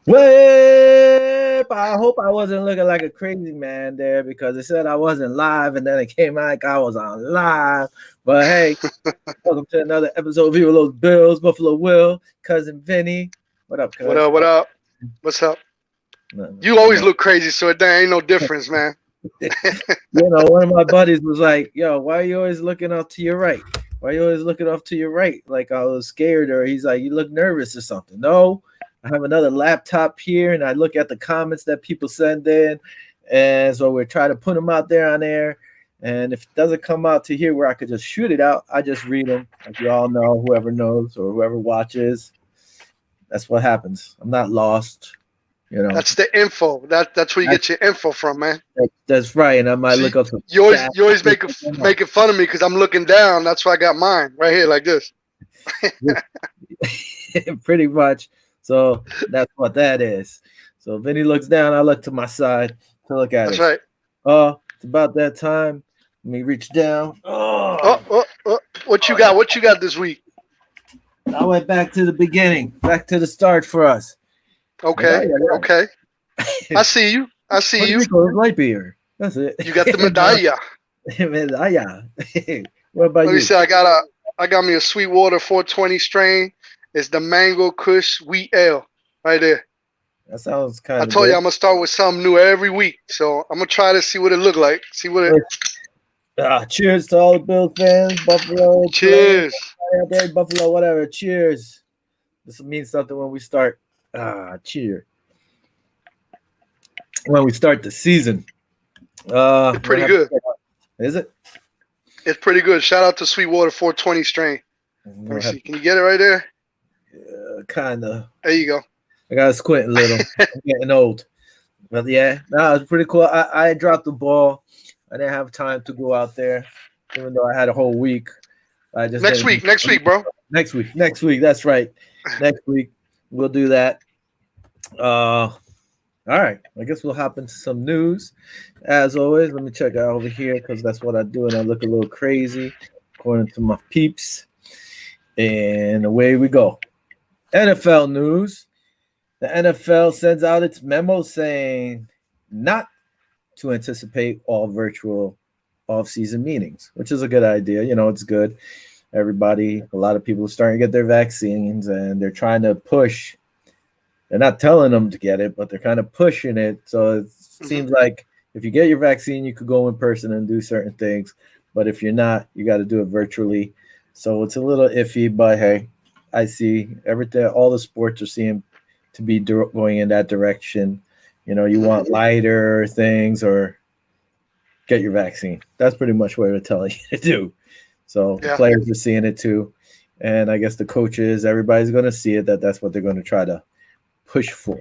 Well, I hope I wasn't looking like a crazy man there because it said I wasn't live and then it came out like I was on live. But hey, welcome to another episode of Viva Los Bills, Buffalo Will, cousin Vinny. What up, What cuz? up? What up? What's up? You I'm always up. look crazy, so there ain't no difference, man. One of my buddies was like, "Yo, why are you always looking off to your right? Why are you always looking off to your right? Like I was scared, or he's like, you look nervous or something." No, I have another laptop here, and I look at the comments that people send in, and so we're trying to put them out there on air. And if it doesn't come out to here where I could just shoot it out, I just read them. Like you all know, whoever knows or whoever watches, that's what happens. I'm not lost, you know. That's the info. That's where you get your info from, man. That's right, and I might See, look up some you always stats. you always making fun of me because I'm looking down. That's why I got mine right here like this. Pretty much. So that's what that is. So Vinny looks down, I look to my side to look at That's it. right. Oh, it's about that time. Let me reach down. Oh, Oh, oh, oh. What you got? What you got this week? I went back to the beginning, back to the start for us. Okay, Medalla, okay. I yeah. see you. I see Puerto you. Rico is light beer. That's it. You got the medalla. Medalla. What about Let me you? see. I got me a Sweetwater 420 strain. It's the Mango Kush Wheat Ale right there. That sounds I kind of told you good. I'm gonna start with something new every week, so I'm gonna try to see what it look like. See what it. Cheers to all the Bills fans, Buffalo, Plain, Cheers. Buffalo, whatever. Cheers. This means something when we start. Cheer. When we start the season. It's We'll pretty have to good. check out. Is it? It's pretty good. Shout out to Sweetwater 420 strain. Let me We'll have see. Can you get it right there? kind of. There you go. I gotta squint a little. I'm getting old, but yeah, no, it's pretty cool. I dropped the ball. I didn't have time to go out there, even though I had a whole week. I just Next didn't. week. Next week, bro. Next week. Next week. That's right. Next week we'll do that. All right. I guess we'll hop into some news. As always, let me check out over here because that's what I do, and I look a little crazy according to my peeps. And away we go. NFL news. The NFL sends out its memo saying not to anticipate all virtual off-season meetings, which is a good idea. It's good. Everybody, a lot of people are starting to get their vaccines, and they're trying to push. They're not telling them to get it, but they're kind of pushing it. So it Hmm. seems like if you get your vaccine, you could go in person and do certain things. But if you're not, you got to do it virtually. So it's a little iffy, but hey, I see everything. All the sports are seeing to be going in that direction. You Hmm. want lighter things or get your vaccine. That's pretty much what they're telling you to do. So the Yeah. players are seeing it too. And I guess the coaches, everybody's going to see it that's what they're going to try to push for.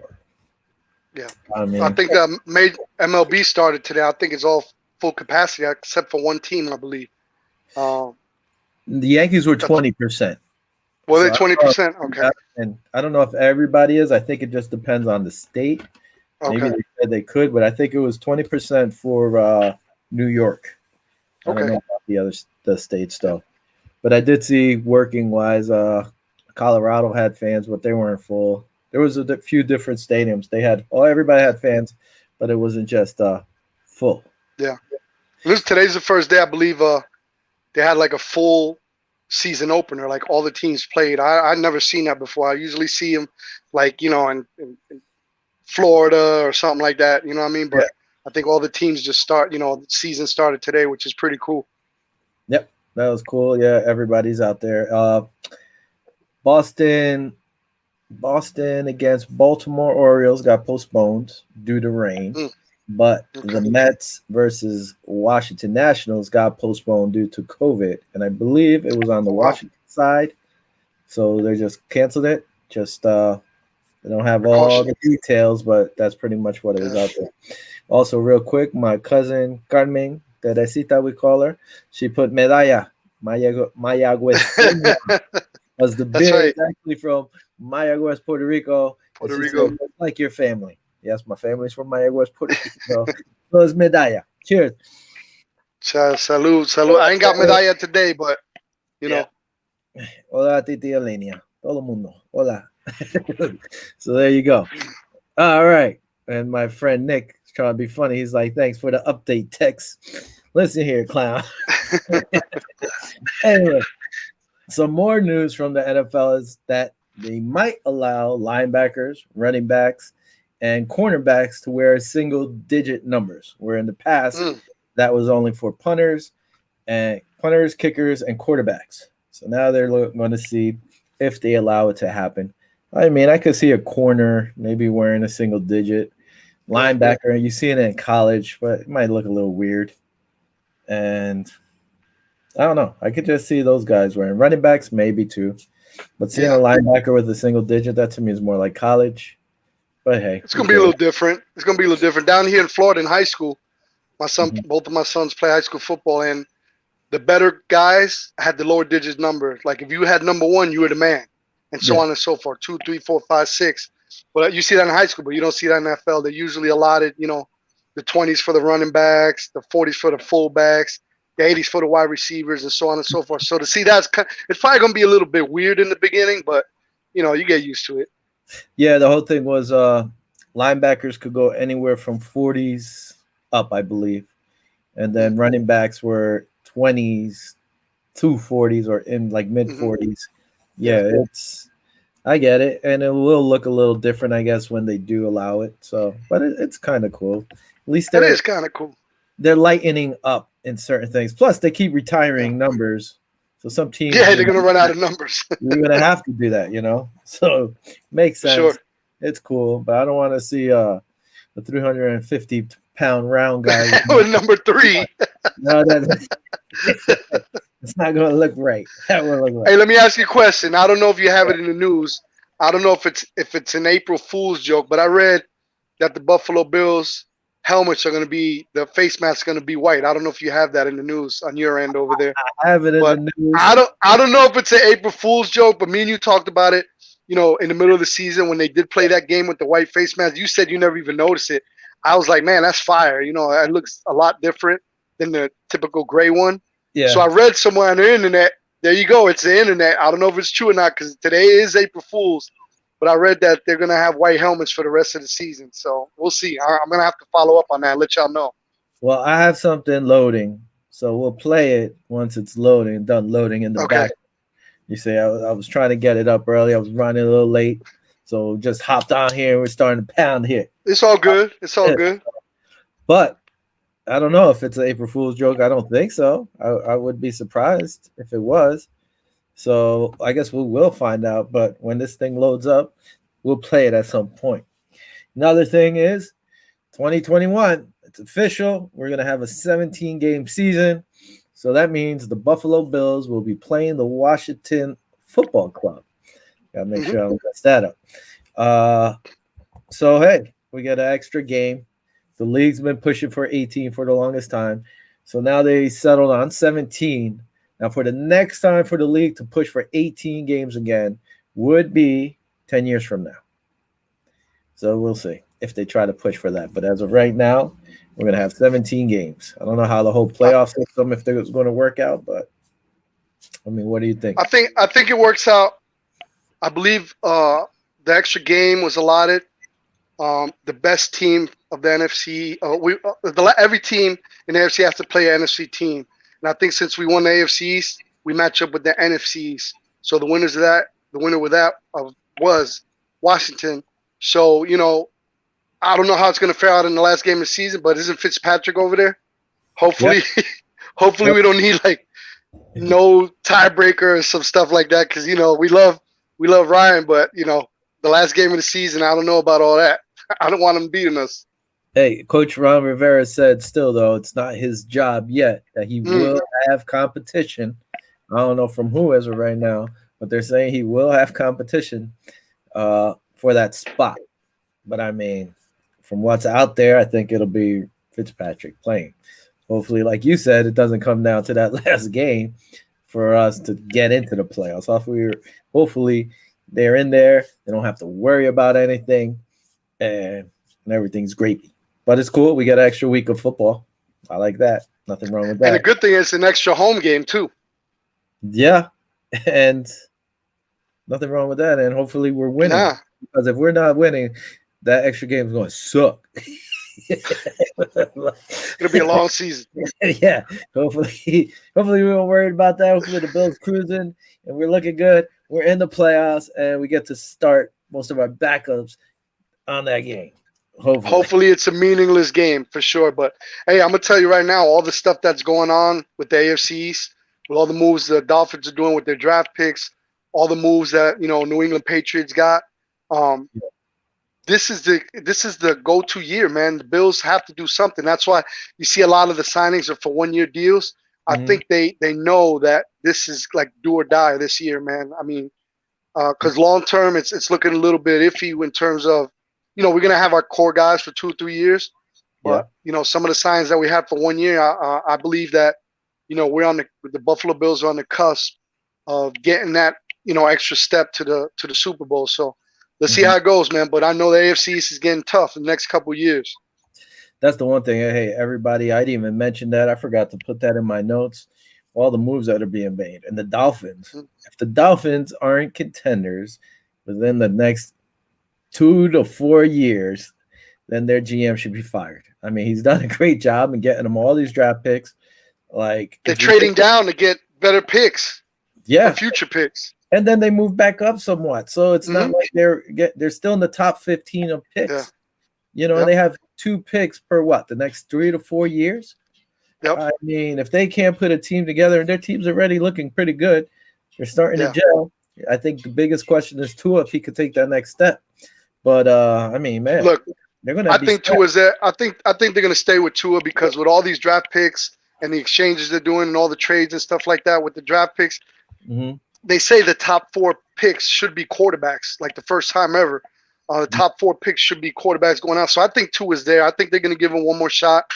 Yeah. I I mean, think that made MLB started today. I think it's all full capacity except for one team, I believe. Um, the Yankees were that's 20%. were So they I don't know 20%? Okay. and I don't know if everybody is. I think it just depends on the state. Maybe Okay. they said they could, but I think it was 20% for New York. I don't Okay. know about the states though. But I did see working wise, Colorado had fans, but they weren't full. There was a few different stadiums. Everybody had fans, but it wasn't just full. Yeah. Today's the first day I believe they had like a full season opener, like all the teams played. I never seen that before. I usually see them like in Florida or something like that. You know what I mean? Yeah. But I think all the teams just start. The season started today, which is pretty cool. Yep, that was cool. Yeah, everybody's out there. Boston, Boston against Baltimore Orioles got postponed due to rain, Mm, but the okay. Mets versus Washington Nationals got postponed due to COVID, and I believe it was on the Oh wow. Washington side, so they just canceled it. Just they don't have all Precaution. the details, but that's pretty much what it was Yeah. out there. Also, real quick, my cousin Carmen Teresita, we call her, she put medalla. Mayagüez as the That's beer is right. actually from Mayagüez, Puerto Rico. And Puerto she said, Rico. "Just like your family." Yes, my family's from Mayagüez, Puerto Rico. So it's medalla. Cheers. Salud, salud. I ain't got medalla today, but you Yeah. know. Hola, Titi Elenia. Todo mundo. Hola. So there you go. All right. And my friend Nick is trying to be funny. He's like, thanks for the update text. Listen here, clown. Anyway, some more news from the NFL is that they might allow linebackers, running backs, and cornerbacks to wear single digit numbers, where in the past Mm, that was only for punters, kickers, and quarterbacks. So now they're going to see if they allow it to happen. I mean, I could see a corner maybe wearing a single digit yeah, linebacker. You see it in college, but it might look a little weird. And I don't know. I could just see those guys wearing running backs, maybe too. But seeing a yeah. linebacker with a single digit, that to me is more like college. But hey, It's who gonna be a cares? little different. It's gonna be a little different down here in Florida in high school. My son, Mhm. both of my sons play high school football, and the better guys had the lower digits number. Like if you had number one, you were the man, and so Yeah. on and so forth. Two, three, four, five, six. But you see that in high school, but you don't see that in NFL. They usually allotted, the 20s for the running backs, the 40s for the fullbacks, the 80s for the wide receivers, and so on and so forth. So to see it's probably gonna be a little bit weird in the beginning, but you get used to it. Yeah, the whole thing was linebackers could go anywhere from 40s up, I believe. And Mm, then running backs were 20s to 40s or in like mid mm-hmm. 40s. Yeah, Yeah, it's I get it, and it will look a little different, I guess, when they do allow it. So, but it's kind of cool. At least that is kind of cool. they're lightening up in certain things. Plus, they keep Yeah, retiring numbers, so some teams yeah, they're gonna run out of numbers you're gonna have to do that. So makes for sure. sense. It's cool, but I don't want to see the 350-pound round guy with With number three. no that. It's not gonna look right. That will look right. Hey, let me ask you a question. I don't know if you have it in the news. I don't know if it's an April Fool's joke, but I read that the Buffalo Bills helmets are going to be the face mask going to be white. I don't know if you have that in the news on your end over there, I have it in but the news. I don't know if it's an April Fool's joke. But me and you talked about it, in the middle of the season when they did play that game with the white face mask. You said you never even noticed it. I was like, man, that's fire. It looks a lot different than the typical gray one. So Yeah. I read somewhere on the internet. There you go. It's the internet. I don't know if it's true or not because today is April Fool's. But I read that they're gonna have white helmets for the rest of the season. So we'll see. I'm gonna have to follow up on that. And let y'all know. Well, I have something loading, so we'll play it once it's loading, done loading in the Okay. back. You say I was trying to get it up early. I was running a little late, so just hopped on here. We're starting to pound here. It's all good. It's all good. But I don't know if it's an April Fool's joke. I don't think so. I would be surprised if it was. So I guess we will find out. But when this thing loads up, we'll play it at some point. Another thing is 2021. It's official. We're gonna have a 17 game season. So that means the Buffalo Bills will be playing the Washington Football Club. Gotta make Hmm. sure I don't mess that up. Uh, so hey, we get an extra game. The league's been pushing for 18 for the longest time. So now they settled on 17. Now for the next time for the league to push for 18 games again would be 10 years from now. So we'll see if they try to push for that. But as of right now, we're going to have 17 games. I don't know how the whole I, playoff system, if it's going to work out, but I mean, what do you think? I think it works out. I believe the extra game was allotted. The best team of the NFC. Every team in the AFC has to play an NFC team, and I think since we won the AFCs, we match up with the NFCs. So the winner with that was Washington. So I don't know how it's going to fare out in the last game of the season, but isn't Fitzpatrick over there? Yep. Hopefully, hopefully Yep. we don't need like no tiebreaker or some stuff like that because we love Ryan, but the last game of the season, I don't know about all that. I don't want him beating us. Hey, Coach Ron Rivera said still, though, it's not his job yet, that he Mm, will have competition. I don't know from who as of right now, but they're saying he will have competition for that spot. But I mean, from what's out there, I think it'll be Fitzpatrick playing. Hopefully, like you said, it doesn't come down to that last game for us to get into the playoffs. Hopefully they're in there. They don't have to worry about anything, and everything's gravy. But it's cool. We got an extra week of football. I like that. Nothing wrong with and the that. good thing is an extra home game too. Yeah, and nothing wrong with that. And hopefully we're winning Nah, because if we're not winning, that extra game is going to suck. It'll be a long season. Yeah, hopefully we won't worry about that. Hopefully the Bills cruising and we're looking good. We're in the playoffs and we get to start most of our backups on that game. Hopefully. Hopefully, it's a meaningless game for sure. But hey, I'm gonna tell you right now, all the stuff that's going on with the AFC East, with all the moves the Dolphins are doing with their draft picks, all the moves that New England Patriots got. Um, this is the go-to year, man. The Bills have to do something. That's why you see a lot of the signings are for 1 year deals. I Mhm. think they know that this is like do or die this year, man. I mean, because long term it's looking a little bit iffy in terms of we're gonna have our core guys for 2 or 3 years, Yeah. but some of the signs that we have for 1 year, I believe that we're on the Buffalo Bills are on the cusp of getting that extra step to the Super Bowl. So let's see Mhm. how it goes, man. But I know the AFC East is getting tough in the next couple of years. That's the one thing. Hey, everybody, I didn't even mention that. I forgot to put that in my notes. All the moves that are being made. And the Dolphins, Mhm. if the Dolphins aren't contenders within the next 2 to 4 years, then their GM should be fired. I mean, he's done a great job in getting them all these draft picks. Like, They're it's ridiculous. trading down to get better picks for Yeah. future picks. And then they move back up somewhat. So it's not Hmm. like they're still in the top 15 of Yeah. picks. And Yep. they have 2 picks per what? The next 3 to 4 years? Yep. I mean, if they can't put a team together and their team's already looking pretty good, they're starting to Yeah. gel. I think the biggest question is Tua if he could take that next step. But I mean, man, Look, they're gonna I be think set. Tua is there. I think they're going to stay with Tua because with all these draft picks and the exchanges they're doing and all the trades and stuff like that with the draft picks, Hmm. they say the top four picks should be quarterbacks, like the first time ever. The top four picks should be quarterbacks going out. So I think Tua is there. I think they're going to give him one more shot.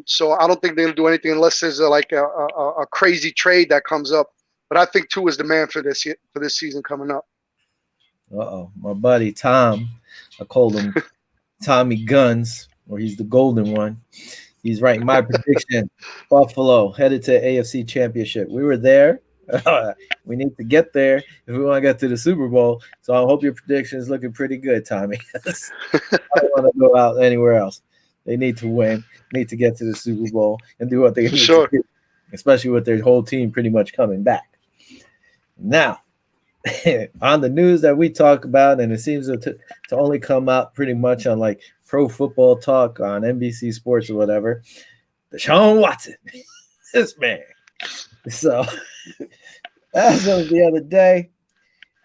So I don't think they're going to do anything unless there's a crazy trade that comes up. But I think Tua is the man for this season coming up. Uh-oh, my buddy Tom, I called him Tommy Guns, or he's the golden one. He's right. My prediction: Buffalo headed to AFC Championship. We were there. We need to get there if we want to get to the Super Bowl. So I hope your prediction is looking pretty good, Tommy. I don't want to go out anywhere else. They need to win. Need to get to the Super Bowl and do what they For need to sure. do, especially with their whole team pretty much coming back. Now, on the news that we talk about, and it seems to only come out pretty much on like Pro Football Talk on NBC Sports or whatever. Deshaun Watson, this man. So, as of the other day,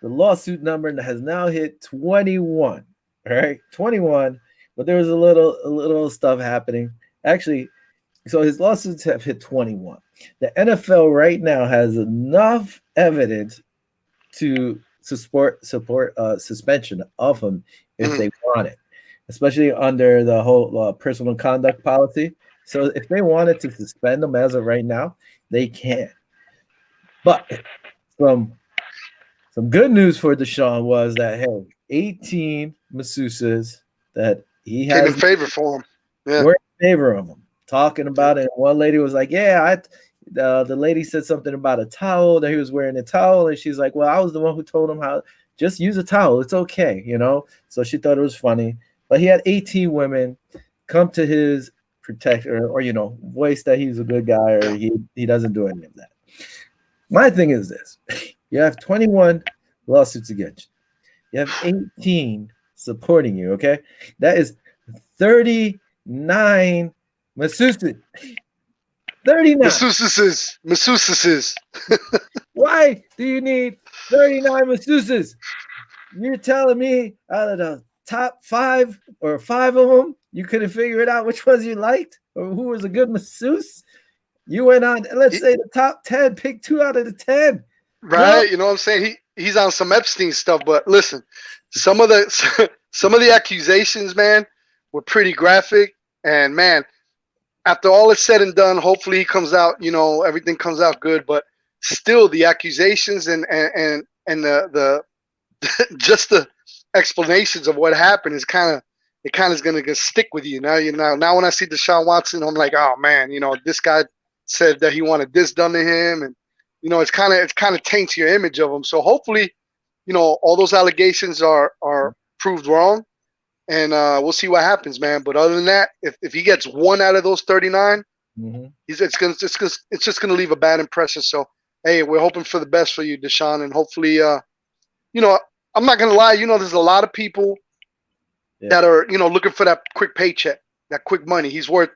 the lawsuit number has now hit 21. All right, 21. But there was a little stuff happening. Actually, so his lawsuits have hit 21. The NFL right now has enough evidence to support suspension of him if Mhm. they want it, especially under the whole personal conduct policy. So if they wanted to suspend him as of right now, they can. But some some good news for Deshaun was that hey, 18 masseuses that he Came in has favor for him. Yeah. were in favor of him. Talking Yeah. about it, one lady was like, "Yeah, the lady said something about a towel that he was wearing a towel, and she's like, "Well, I was the one who told him how just use a towel. It's okay." So she thought it was funny, but he had 18 women come to his protector, or voice that he's a good guy, or Yeah. he doesn't do any of that. My thing is this: you have 21 lawsuits against you. You have 18 supporting you. Okay, that is 39 masseuses. 39. Masseuses. Why do you need 39 masseuses? You're telling me out of the top five or five of them, you couldn't figure it out which ones you liked or who was a good masseuse? You went on, let's say the top 10, pick 2 out of the 10. No. Right? You know what I'm saying? He's on some Epstein stuff, but listen, some of the some of the accusations, man, were pretty graphic. And man, after all is said and done, hopefully he comes out, everything comes out good. But still, the accusations and the just the explanations of what happened is kind of is gonna stick with you. Now when I see Deshaun Watson, I'm like, oh man, this guy said that he wanted this done to him, and it's kind of taints your image of him. So hopefully, all those allegations are proved wrong, and we'll see what happens, man. But other than that, if he gets one out of those 39, Mm-hmm. it's just gonna leave a bad impression. So hey, we're hoping for the best for you, Deshaun, and hopefully, you know, I'm not gonna lie. There's a lot of people Yeah. that are looking for that quick paycheck, that quick money. He's worth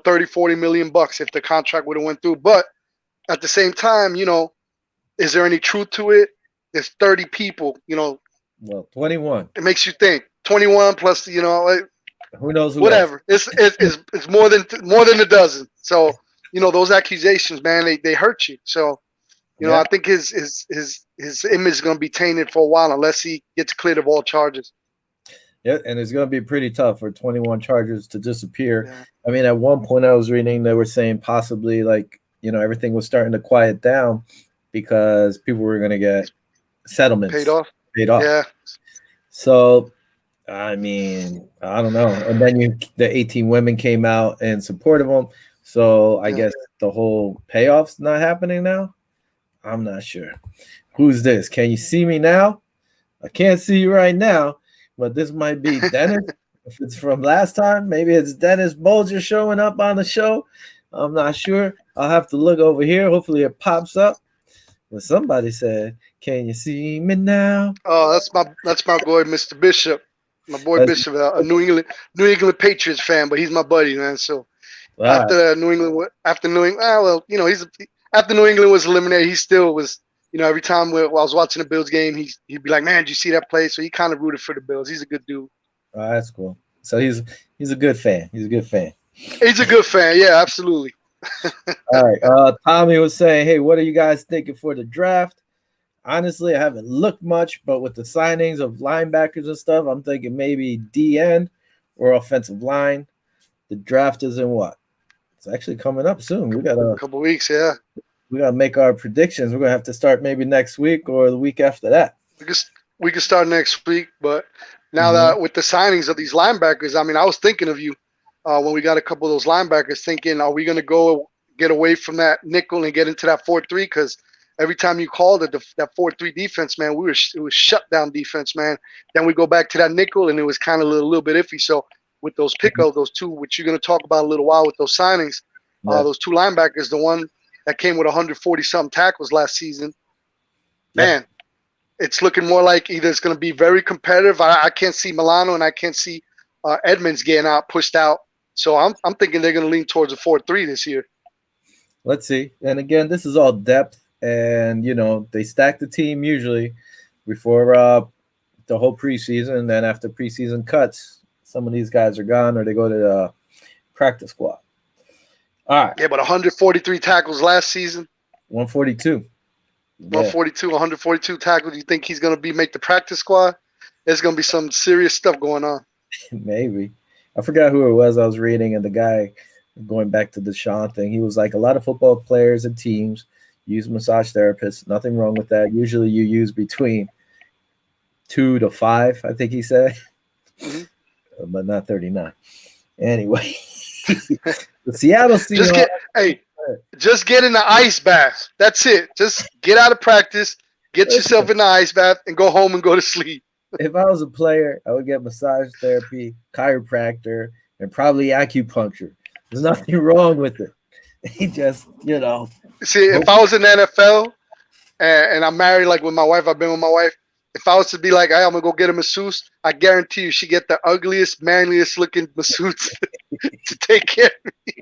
30, 40 million bucks if the contract would have went through. But at the same time, is there any truth to it? There's 30 people. Well, 21. It makes you think. 21 plus, Who knows who else? whatever. It's more than a dozen. So those accusations, man, they hurt you. So Yeah. I think his image is going to be tainted for a while unless he gets cleared of all charges. Yeah, and it's going to be pretty tough for 21 Chargers to disappear. Yeah. I mean, at one point I was reading they were saying possibly like, everything was starting to quiet down because people were going to get Paid settlements off. paid off. Yeah. So, I mean, I don't know. And then the 18 women came out in support of them. So I Yeah. guess the whole payoff's not happening now. I'm not sure. Who's this? Can you see me now? I can't see you right now, but this might be Dennis. If it's from last time, maybe it's Dennis Bolger showing up on the show. I'm not sure. I'll have to look over here. Hopefully it pops up. But somebody said, "Can you see me now?" Oh, that's my boy, Mr. Bishop. My boy That's Bishop, a New England Patriots fan, but he's my buddy, man. So all right. after New England, well, after New England was eliminated, he still was. Every time I was watching the Bills game, he'd be like, "Man, did you see that play?" So he kind of rooted for the Bills. He's a good dude. Oh, that's cool. So he's a good fan. He's a good fan. He's a good fan. Yeah, absolutely. All right. Tommy was saying, "Hey, what are you guys thinking for the draft?" Honestly, I haven't looked much, but with the signings of linebackers and stuff, I'm thinking maybe DN or offensive line. The draft is in what? It's actually coming up soon. We A couple weeks, yeah. gotta make our predictions. We're gonna have to start maybe next week or the week after that. We could start next week, but now Mm-hmm. that with the signings of these linebackers, I mean, I was thinking of you when we got a couple of those linebackers. Thinking, are we going to go get away from that nickel and get into that 4-3? Because every time you called it that 4-3 defense, man, it was shut down defense, man. Then we go back to that nickel, and it was kind of a little bit iffy. So with those pickups, those two, which you're going to talk about in a little while with those signings, Yeah. those two linebackers, the one that came with 140 something tackles last season, Yeah. man. It's looking more like either it's going to be very competitive. I can't see Milano and I can't see Edmonds getting pushed out. So I'm thinking they're going to lean towards a 4-3 this year. Let's see. And again, this is all depth, and they stack the team usually before the whole preseason. And then after preseason cuts, some of these guys are gone or they go to the practice squad. All right. Yeah, but 143 tackles last season. 142. Yeah. 142 tackles. You think he's going to make the practice squad? There's going to be some serious stuff going on. Maybe. I forgot who it was I was reading, and the guy, going back to the Sean thing, he was like, a lot of football players and teams use massage therapists. Nothing wrong with that. Usually you use between 2 to 5, I think he said, but not 39. Anyway, the Seattle Seahawks. Just get in the ice bath. That's it. Just get out of practice, get yourself in the ice bath, and go home and go to sleep. If I was a player, I would get massage therapy, chiropractor, and probably acupuncture. There's nothing wrong with it. He just, See, if I was in the NFL and I'm married, like with my wife, I've been with my wife. If I was to be like, hey, I'm gonna go get a masseuse, I guarantee you, she get the ugliest, manliest looking masseuse to take care of me.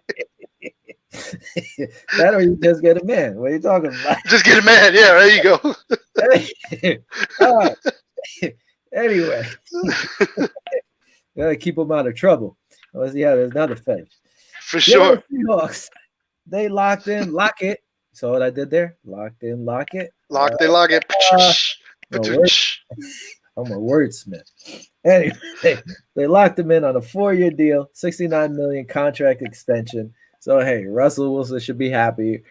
That or you just get a man. What are you talking about? Just get a man. Yeah, there you go. All right. Anyway, gotta keep him out of trouble. Yeah, there's another face. For sure. Seahawks, they locked in, lock it. So what I did there? Locked in, lock it. Locked in, lock it. I'm a wordsmith. Anyway, they locked him in on a 4-year deal, $69 million contract extension. So hey, Russell Wilson should be happy,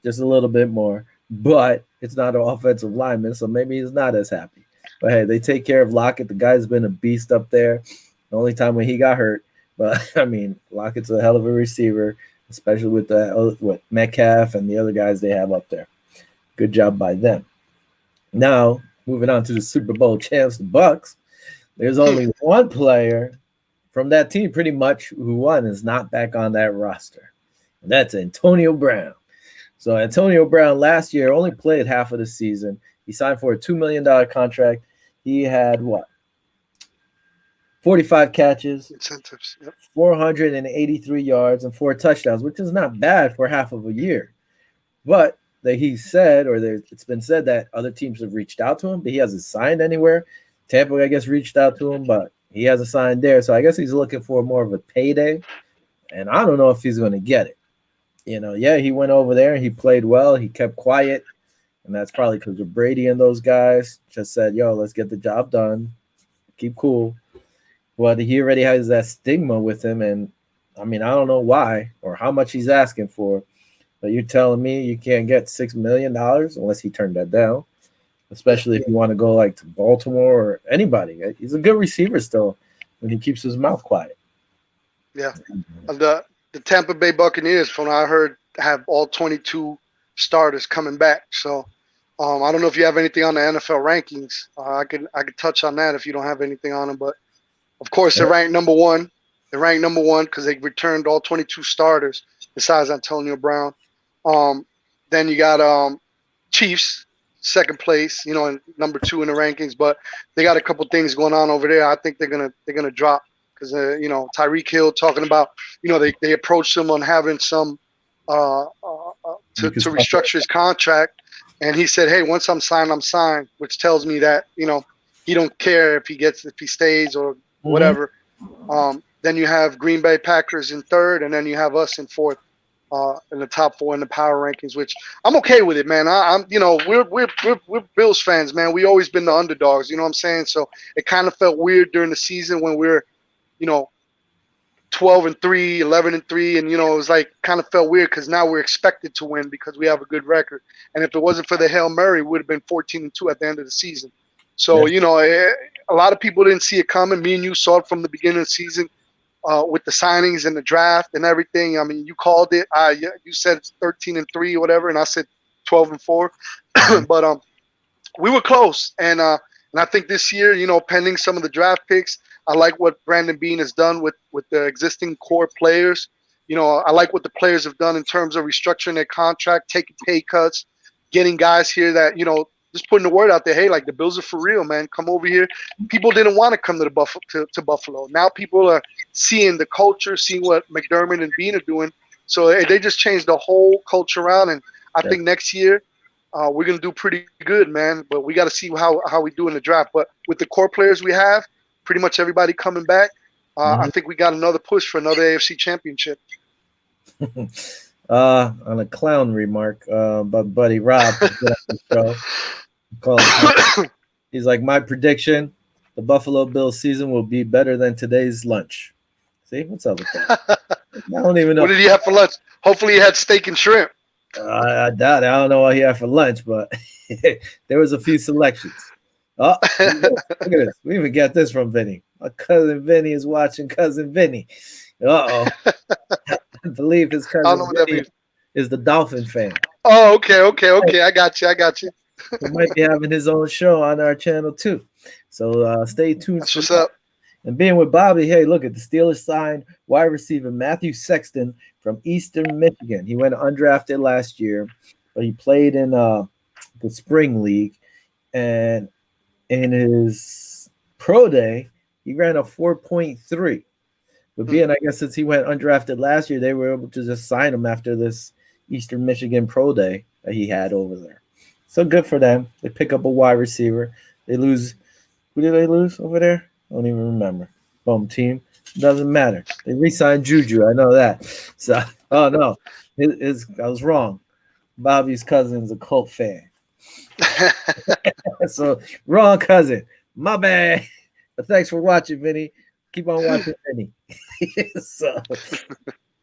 just a little bit more. But it's not an offensive lineman, so maybe he's not as happy. But hey, they take care of Lockett. The guy's been a beast up there. The only time when he got hurt. But I mean, Lockett's a hell of a receiver, especially with Metcalf and the other guys they have up there. Good job by them. Now, moving on to the Super Bowl champs, the Bucks. There's only one player from that team, pretty much, who won is not back on that roster. And that's Antonio Brown. So Antonio Brown last year only played half of the season. He signed for a $2 million contract. He had what? 45 catches, Incentives. Yep. 483 yards, and 4 touchdowns, which is not bad for half of a year. But that he said, or it's been said that other teams have reached out to him, but he hasn't signed anywhere. Tampa, I guess, reached out to him, but he hasn't signed there. So I guess he's looking for more of a payday. And I don't know if he's going to get it. Yeah, he went over there and he played well. He kept quiet. And that's probably because of Brady and those guys just said, yo, let's get the job done. Keep cool. But he already has that stigma with him. And I mean, I don't know why or how much he's asking for. But you're telling me you can't get $6 million unless he turned that down, especially if you want to go like to Baltimore or anybody. He's a good receiver still when he keeps his mouth quiet. Yeah. The Tampa Bay Buccaneers, from what I heard, have all 22 starters coming back. So I don't know if you have anything on the NFL rankings. I could touch on that if you don't have anything on them. But of course, they're ranked number one. They're ranked number one because they returned all 22 starters besides Antonio Brown. Then you got Chiefs, second place, and number 2 in the rankings. But they got a couple things going on over there. I think they're gonna drop because Tyreek Hill talking about they approached him on having some to restructure his contract, and he said, hey, once I'm signed, which tells me that he don't care if he stays or whatever. Then you have Green Bay Packers in third, and then you have us in fourth. In the top 4 in the power rankings, which I'm okay with it, man. We're Bills fans, man. We always been the underdogs, you know what I'm saying? So it kind of felt weird during the season when we were, 12-3, 11-3, and it was like kind of felt weird because now we're expected to win because we have a good record. And if it wasn't for the Hail Mary, we would have been 14-2 at the end of the season. So a lot of people didn't see it coming. Me and you saw it from the beginning of the season. With the signings and the draft and everything. I mean, you called it. You said 13-3 or whatever, and I said 12-4. But we were close, and I think this year, pending some of the draft picks, I like what Brandon Beane has done with the existing core players. I like what the players have done in terms of restructuring their contract, taking pay cuts, getting guys here that just putting the word out there. Hey, like the Bills are for real, man. Come over here. People didn't want to come to Buffalo. Now people are seeing the culture, seeing what McDermott and Bean are doing. So they just changed the whole culture around. And I think next year we're gonna do pretty good, man. But we got to see how we do in the draft. But with the core players we have, pretty much everybody coming back, I think we got another push for another AFC championship. On a clown remark, but buddy Rob, he's like, my prediction: the Buffalo Bills season will be better than today's lunch. See, what's up with that? I don't even know. What did he have for lunch? Hopefully, he had steak and shrimp. I doubt it. I don't know what he had for lunch, but there was a few selections. Oh, look at this. We even got this from Vinny. My cousin Vinny is watching cousin Vinny. I believe his cousin Vinny is the Dolphin fan. Oh, okay. I got you. He might be having his own show on our channel too. So stay tuned. That's what's up. And being with Bobby, hey, look at the Steelers signed wide receiver Matthew Sexton from Eastern Michigan. He went undrafted last year, but he played in the spring league. And in his pro day, he ran a 4.3. But I guess since he went undrafted last year, they were able to just sign him after this Eastern Michigan pro day that he had over there. So good for them. They pick up a wide receiver. They lose. Who did they lose over there? I don't even remember. Bum team. Doesn't matter. They re-signed Juju. I know that. So, oh no, I was wrong. Bobby's cousin's a Colt fan. So wrong cousin. My bad. But thanks for watching, Vinny. Keep on watching, Vinny. So,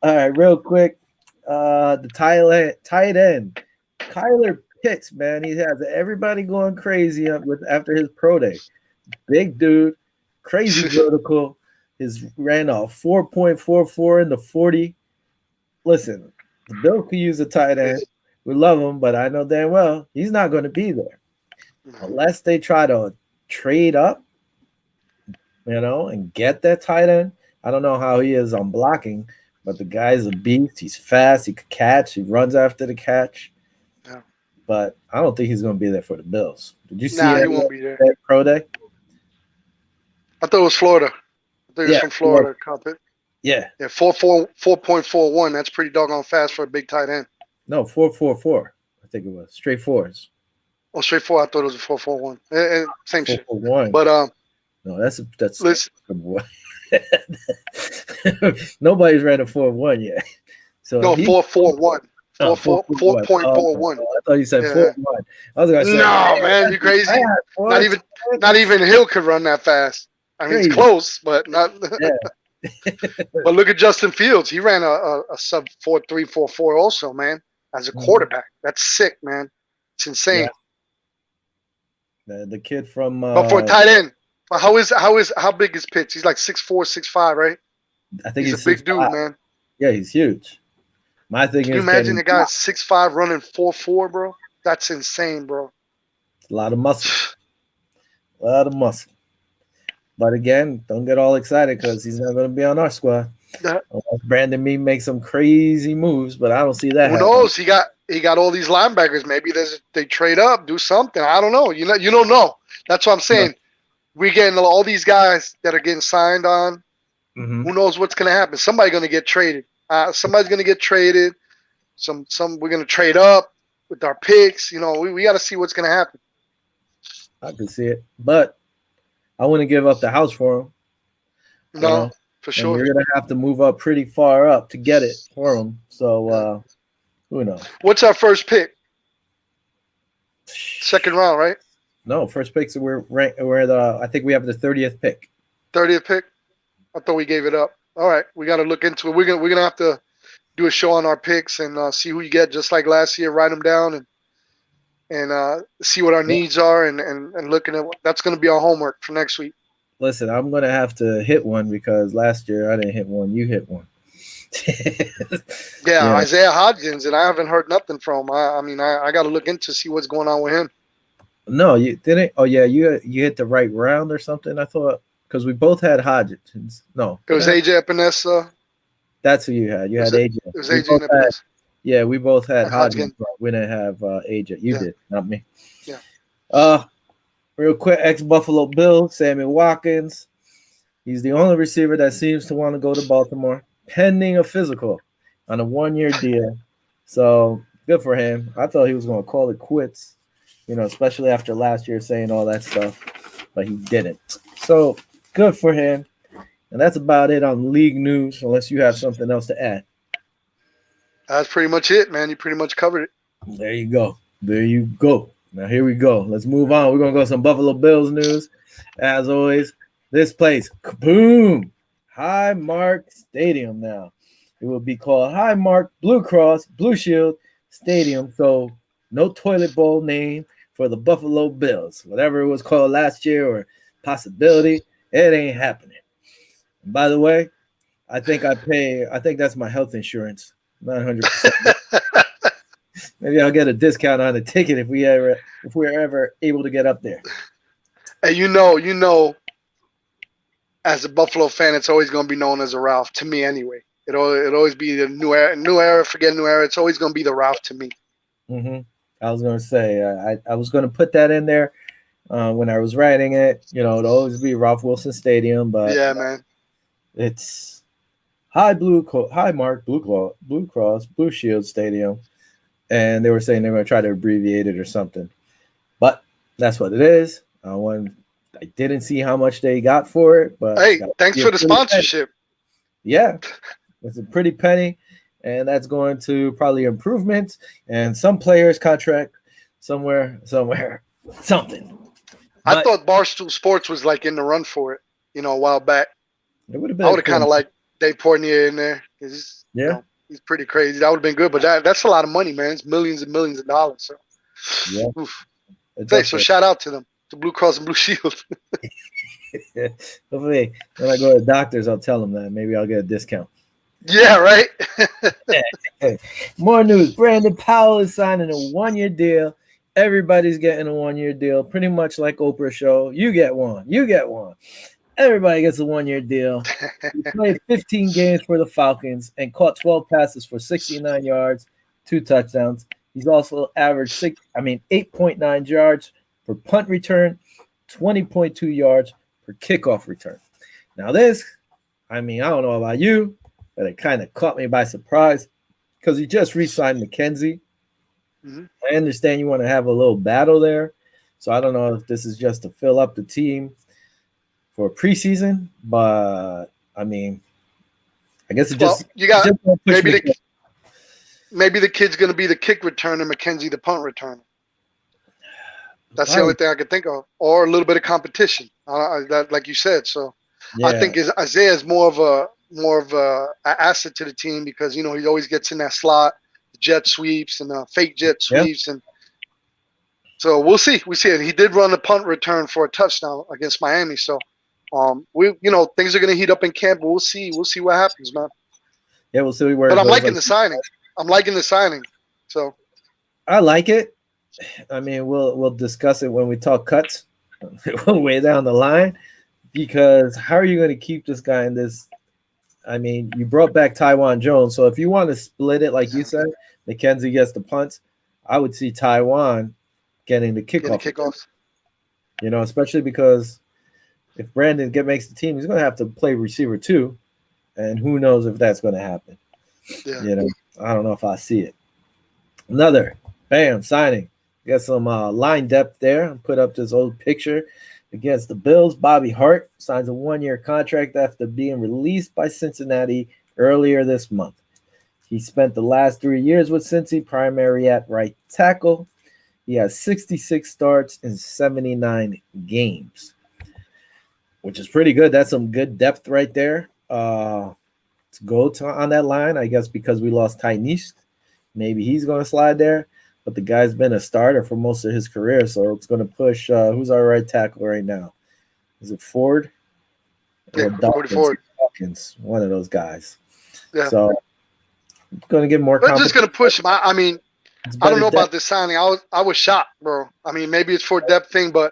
all right, real quick. The tight end, Kyler Pitts, man, he has everybody going crazy after his pro day. Big dude, crazy vertical. His ran off 4.44 in the 40. Listen, the Bills could use a tight end. We love him, but I know damn well he's not going to be there unless they try to trade up. and get that tight end. I don't know how he is on blocking, but the guy's a beast. He's fast. He could catch. He runs after the catch. Yeah. But I don't think he's going to be there for the Bills. Did you see Nah, he any of won't be there. that pro day? I thought it was Florida. I think it's Yeah, from Florida. Cop it. yeah. Yeah, 4.41. That's pretty doggone fast for a big tight end. No, 4.44. I think it was straight fours. Oh, straight four. I thought it was a 4.41. Same shit. 4.41. But No, that's listen, nobody's ran a 4.1 yet. So no, he 4.41. oh, 4.41. Oh, okay. 4.41. I thought you said Yeah. 4.1. I was gonna say, No, man, man, that's you crazy? fast, boy. Not even, not even Hill could run that fast. I mean, it's Crazy. close, but not. Yeah. But look at Justin Fields. He ran a sub 4.344 also, man, as a Mhm. quarterback. That's sick, man. It's insane. Yeah. The kid from But for a tight end, how big is Pitts? He's like 6'4", 6'5", right? I think He's a he's 6'5". big dude, man. Yeah, he's huge. My thing Can you is imagine getting the guy 6'5" running 4.4, bro? That's insane, bro. a lot of muscle. A lot of muscle. But again, don't get all excited because he's not going to be on our squad. That- Unless Brandon Me makes some crazy moves, but I don't see that Who happening. knows? He got all these linebackers. Maybe they trade up, do something. I don't know. You don't know. That's what I'm saying. We're getting all these guys that are getting signed on. Mm-hmm. Who knows what's gonna happen? Somebody's gonna get traded. Somebody's gonna get traded. Some we're gonna trade up with our picks. We got to see what's gonna happen. I can see it, but I wouldn't give up the house for him. No, for And sure. you're gonna have to move up pretty far up to get it for him. So who knows? What's our first pick? Second round, right? No, first picks we're ranked. I think we have the 30th pick. 30th pick. I thought we gave it up. All right, we got to look into it. We're gonna have to do a show on our picks and see who you get, just like last year. Write them down and see what our needs are and looking at that's going to be our homework for next week. Listen, I'm gonna have to hit one because last year I didn't hit one. You hit one. Yeah, Yeah. Isaiah Hodgins, and I haven't heard nothing from him. I got to look into see what's going on with him. No, you didn't. Oh yeah, you hit the right round or something. I thought because we both had Hodgins. No, It was AJ Epinesa. that's who you had. You It was, had it AJ. was We AJ both and had, Epinesa. yeah, we both had And Hodgins, Hodgkin. but we didn't have AJ. You Yeah. did, not me. Yeah. Real quick, ex-Buffalo Bill, Sammy Watkins. He's the only receiver that seems to want to go to Baltimore, pending a physical on a 1-year deal. So good for him. I thought he was going to call it quits, especially after last year saying all that stuff, but he didn't. So good for him. And that's about it on league news, unless you have something else to add. That's pretty much it, man. You pretty much covered it. There you go. There you go. Now here we go. Let's move on. We're gonna go some Buffalo Bills news. As always, this place, kaboom! Highmark Stadium now. It will be called Highmark Blue Cross Blue Shield Stadium. So no toilet bowl name for the Buffalo Bills. Whatever it was called last year or possibility, it ain't happening. And by the way, I think that's my health insurance. 900%. Maybe I'll get a discount on the ticket if we're ever able to get up there. And as a Buffalo fan, it's always going to be known as a Ralph to me anyway. It'll always be the new era. Forget new era. It's always going to be the Ralph to me. Mm-hmm. I was going to say I was going to put that in there when I was writing it. It'll always be Ralph Wilson Stadium, but Yeah, man. it's Highmark Blue Cross Blue Shield Stadium, and they were saying they're going to try to abbreviate it or something, but that's what it is. I didn't see how much they got for it, but Hey, thanks for the sponsorship. Yeah, it's a pretty penny, and that's going to probably improvements and some players' contract somewhere, something. I But thought Barstool Sports was like in the run for it, a while back. it would have I been would have kind of liked Dave Portnier in there. Yeah. He's pretty crazy. That would have been good, but that's a lot of money, man. It's millions and millions of dollars. So, Yeah. oof. It's Hey, up so there. shout out to them, to Blue Cross and Blue Shield. Hopefully, when I go to doctors, I'll tell them that. Maybe I'll get a discount. Yeah, right. More news. Brandon Powell is signing a 1-year deal. Everybody's getting a 1-year deal, pretty much like Oprah show. You get one. You get one. Everybody gets a 1 year deal. He played 15 games for the Falcons and caught 12 passes for 69 yards, 2 touchdowns. He's also averaged 8.9 yards per punt return, 20.2 yards per kickoff return. Now this, I don't know about you, but it kind of caught me by surprise because he just re-signed McKenzie. Mhm. I understand you want to have a little battle there, so I don't know if this is just to fill up the team for preseason, but I guess Well, you it got just won't push maybe me. the kid's going to be the kick returner, McKenzie the punt returner. That's the only thing I could think of, or a little bit of competition, that, like you said. So I Yeah, think Isaiah is more of a asset to the team because he always gets in that slot, jet sweeps and fake jet yeah. sweeps, and so we'll see. We see it. He did run a punt return for a touchdown against Miami. So things are going to heat up in camp. We'll see. We'll see what happens, man. Yeah, we'll see where But it I'm goes. liking Like the signing. I'm liking the signing. So I like it. We'll discuss it when we talk cuts way down the line. Because how are you going to keep this guy in this? You brought back Taiwan Jones, so if you want to split it, like you yeah, said, McKenzie gets the punts. I would see Taiwan getting the getting kickoff the return. kickoffs. Especially makes the team, he's going to have to play receiver too, and who knows if that's going to happen. Yeah. I don't know if I see it. Another signing. Got some line depth there. Put up this old picture against the Bills. Bobby Hart signs a 1 year contract after being released by Cincinnati earlier this month. He spent the last 3 years with Cincy, primary at right tackle. He has 66 starts in 79 games, which is pretty good. That's some good depth right there. To go to on that line, I guess because we lost Tynish, maybe he's going to slide there. But the guy's been a starter for most of his career, so it's going to push. Who's our right tackle right now? Is it Ford Yeah. or Cody Dawkins? Ford. Dawkins, one of those guys. Yeah. So it's going to get more They're just competition. going to push him. It's I don't better know depth. about this signing. I was shocked, bro. Maybe it's for a depth thing, but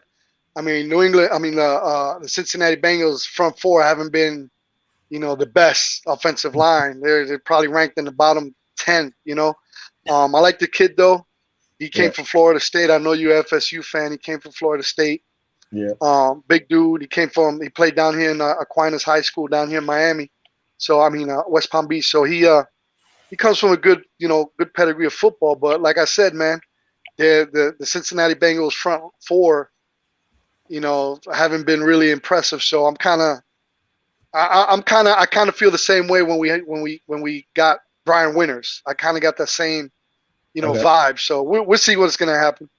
New England. The Cincinnati Bengals front four haven't been the best offensive line. They're probably ranked in the bottom 10. I like the kid though. He came Yeah, from Florida State. I know you're a FSU fan. He came from Florida State. yeah, Big dude. He played down here in Aquinas High School down here in Miami. So West Palm Beach. So he comes from a good pedigree of football. But like I said, man, the Cincinnati Bengals front four, haven't been really impressive. So I kind of feel the same way when we got Brian Winters. I kind of got that same okay. vibe. So we'll see what's gonna happen.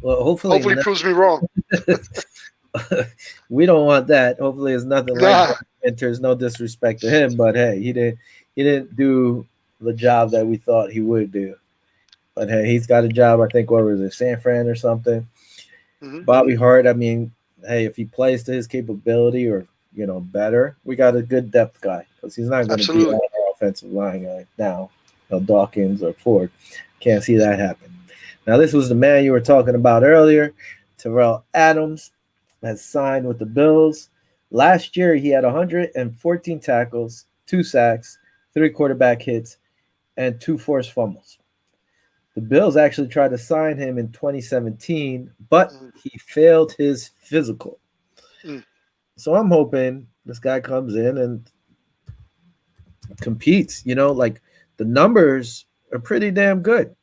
Well, hopefully Hopefully, proves me wrong. we don't want that. Hopefully, it's nothing like Nah, Brian Winters. No disrespect to him, but hey, he didn't do the job that we thought he would do. But hey, he's got a job. I think what was it, San Fran or something. hmm Bobby Hart. Hey, if he plays to his capability or better, we got a good depth guy because he's not going to be on absolutely. our offensive line right now. Dawkins or Ford. Can't see that happen. Now, this was the man you were talking about earlier. Terrell Adams has signed with the Bills. Last year, he had 114 tackles, 2 sacks, 3 quarterback hits, and 2 forced fumbles. The Bills actually tried to sign him in 2017, but he failed his physical. Mm-hmm. So I'm hoping this guy comes in and competes. Like the numbers are pretty damn good.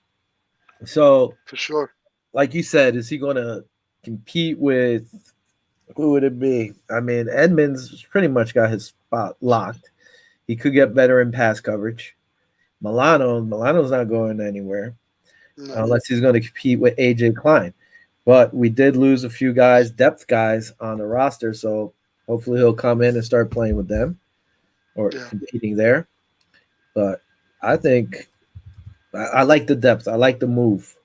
So, For sure. like you said, is he going to compete with who would it be? Edmonds pretty much got his spot locked. He could get better in pass coverage. Milano's not going anywhere No. unless he's going to compete with AJ Klein. But we did lose a few guys, depth guys on the roster, so hopefully he'll come in and start playing with them or Yeah. competing there. But I think I like the depth. I like the move,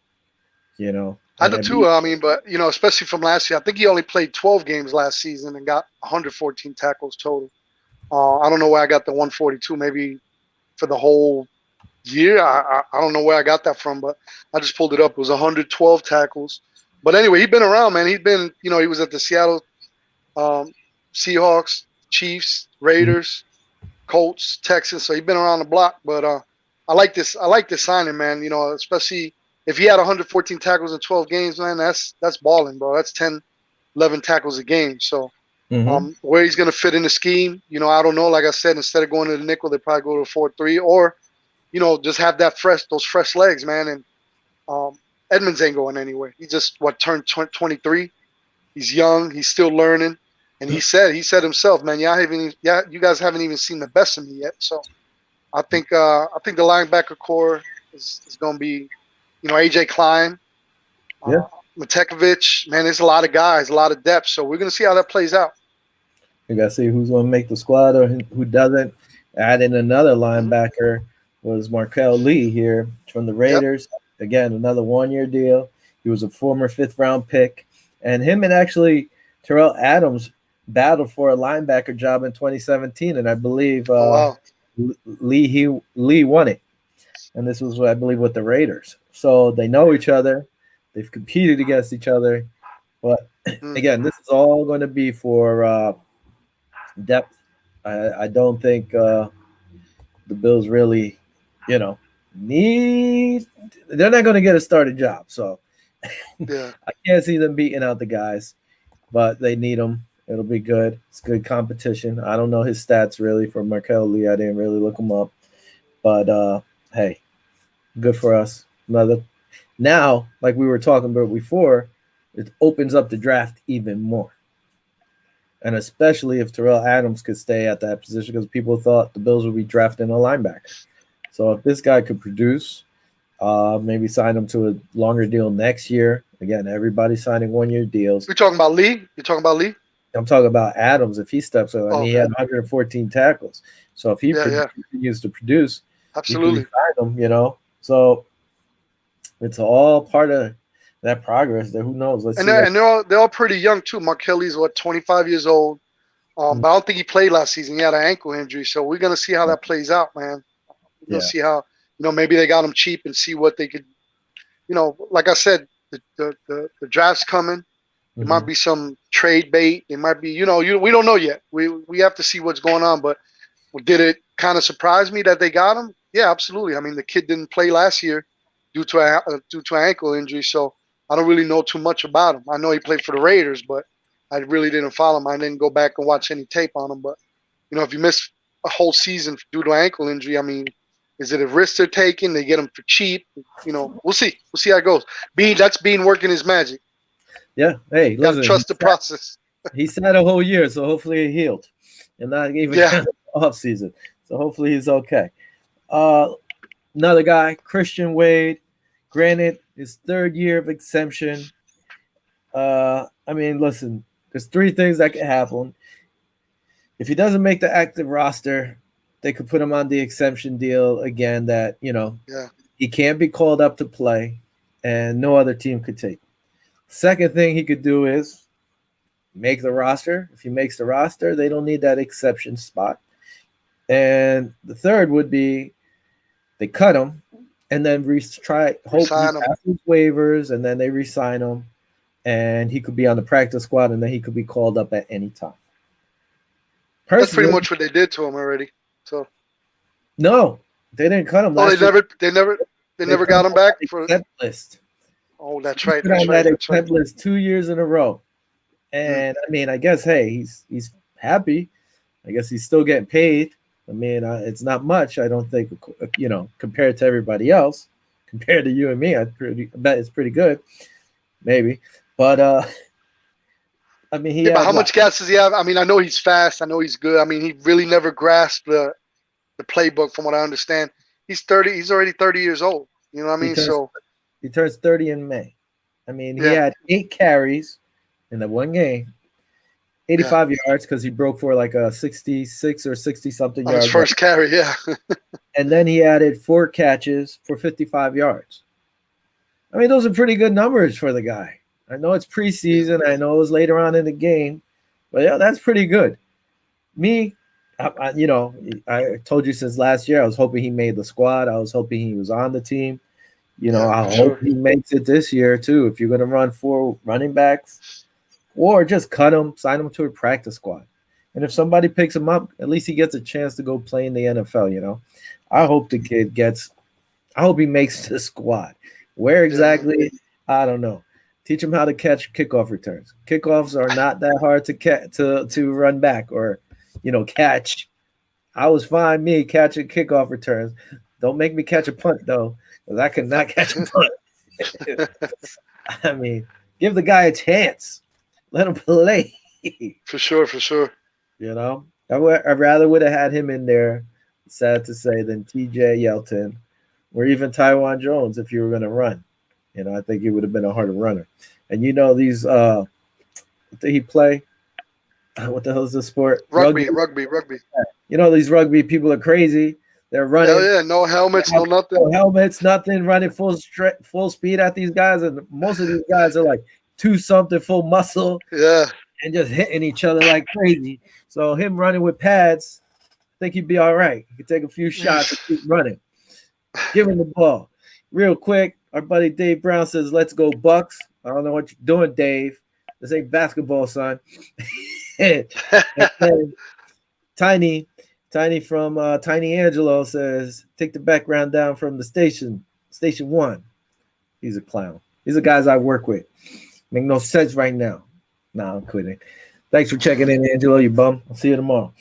I and do I too. beat. But especially from last year, I think he only played 12 games last season and got 114 tackles total. I don't know where I got the 142. Maybe for the whole year. I don't know where I got that from, but I just pulled it up. It was 112 tackles. But anyway, he's been around, man. He's been, he was at the Seattle Seahawks, Chiefs, Raiders, Colts, Texans. So he's been around the block. But I like this. I like this signing, man. You know, especially if he had 114 tackles in 12 games, man. That's balling, bro. That's 10, 11 tackles a game. So Mm-hmm. where he's gonna fit in the scheme, you know, I don't know. Like I said, instead of going to the nickel, they probably go to 4-3, or you know, just have those fresh legs, man. And um, Edmonds ain't going anywhere. He just turned 23. He's young. He's still learning. And he said himself, man, you guys haven't even seen the best of me yet. So I think the linebacker core is going to be, you know, AJ Klein, uh, Yeah. Matekovic. Man, there's a lot of guys, a lot of depth. So we're going to see how that plays out. We got to see who's going to make the squad or who doesn't. Add in another Mm-hmm. linebacker was Markel Lee here from the Yep. Raiders. Again, another 1 year deal. He was a former 5th round pick. And him and actually Terrell Adams battled for a linebacker job in 2017. And I believe Oh wow. Lee won it. And this was, I believe, with the Raiders. So they know each other. They've competed against each other. But Mm, again, this is all going to be for depth. I don't think the Bills really, you know, need. They're not going to get a starting job, so yeah. I can't see them beating out the guys. But they need them. It'll be good. It's good competition. I don't know his stats really for Markel Lee. I didn't really look him up, but hey, good for us. Another now, like we were talking about before, it opens up the draft even more. And especially if Terrell Adams could stay at that position, because people thought the Bills would be drafting a linebacker. So if this guy could produce, maybe sign him to a longer deal next year. Again, everybody's signing 1 year deals. You're talking about Lee? You're talking about Lee? I'm talking about Adams if he steps up. I Oh, mean, he okay. had 114 tackles. So if he Yeah, yeah. continues to produce, you can Absolutely. resign him. So it's all part of that progress. That who knows? Let's And see they're, what. and they're all pretty young too. Mark Kelly's 25 years old. But I don't think he played last season. He had an ankle injury, so we're gonna see how that plays out, man. We're gonna Yeah. see how, you know, maybe they got him cheap and see what they could, you know, like I said, the draft's coming. There Hmm. might be some trade bait. It might be, we don't know yet. We have to see what's going on. But did it kind of surprise me that they got him? Yeah, absolutely. I mean, the kid didn't play last year due to an ankle injury, so I don't really know too much about him. I know he played for the Raiders, but I really didn't follow him. I didn't go back and watch any tape on him. But if you miss a whole season due to an ankle injury, I mean, is it a risk they're taking? They get him for cheap. We'll see. We'll see how it goes. That's Bean working his magic. Yeah. Hey, Got to listen, trust the process. he sat a whole year, so hopefully he healed and not even Yeah. kind of off season. So hopefully he's okay. Uh, Another guy, Christian Wade. Granted, his 3rd year of exemption. I mean, listen, there's 3 things that could happen. If he doesn't make the active roster, they could put him on the exemption deal again. That Yeah. he can't be called up to play, and no other team could take him. Second thing he could do is make the roster. If he makes the roster, they don't need that exception spot. And the third would be they cut him and then hope he Resign him. passes waivers and then they resign him and he could be on the practice squad and then he could be called up at any time. That's pretty Personally, much what they did to him already. So, no, they didn't cut him oh, they last year. never, they never, they They never put him got him on back that for. exempt list. Oh, that's He right. put That's on right. that That's right. exempt list 2 years in a row. Mm, And I mean, I guess hey, he's happy. I guess he's still getting paid. I mean, it's not much. I don't think compared to everybody else, compared to you and me, I bet it's pretty good, maybe. But I mean, he yeah, but had how what? much gas does he have? I mean, I know he's fast. I know he's good. I mean, he really never grasped the playbook, from what I understand. He's 30. He's already 30 years old. You know what I He mean? turns So, he turns 30 in May. I mean, he yeah, had 8 carries in the one game, yeah. 85 yards because he broke for like a 66 or 60 something On his yard run. first carry, yeah. And then he added 4 catches for 55 yards. I mean, those are pretty good numbers for the guy. I know it's Yeah. preseason. I know it was later on in the game, but yeah, that's pretty good. Me, I told you since last year, I was hoping he made the squad. I was hoping he was on the team. Yeah, I for hope sure. he makes it this year too. If you're going to run 4 running backs, or just cut him, sign him to a practice squad. And if somebody picks him up, at least he gets a chance to go play in the NFL. I hope the kid gets. I hope he makes the squad. Where Yeah. exactly? I don't know. Teach him how to catch kickoff returns. Kickoffs are not that hard to run back or, catch. I was fine me catching kickoff returns. Don't make me catch a punt though, because I could not catch a punt. I mean, give the guy a chance. Let him play. For sure, for sure. I rather would have had him in there. Sad to say, than T.J. Yelton or even Taiwan Jones if you were going to run. I think he would have been a harder runner. And these what did he play? What the hell is this sport? Rugby, rugby, rugby. These rugby people are crazy. They're Hell running. yeah, no helmets, no nothing. No helmets, nothing, running full speed at these guys. And most of these guys are like two something full muscle Yeah. and just hitting each other like crazy. So him running with pads, I think he'd be all right. He could take a few shots and keep running. Give him the ball. Real quick, our buddy Dave Brown says, "Let's go Bucks." I don't know what you're doing, Dave. This ain't basketball, son. And then Tiny from Tiny Angelo says, "Take the background down from the station one." He's a clown. These are guys I work with. Make no sense right now. Nah, I'm quitting. Thanks for checking in, Angelo, you bum. I'll see you tomorrow.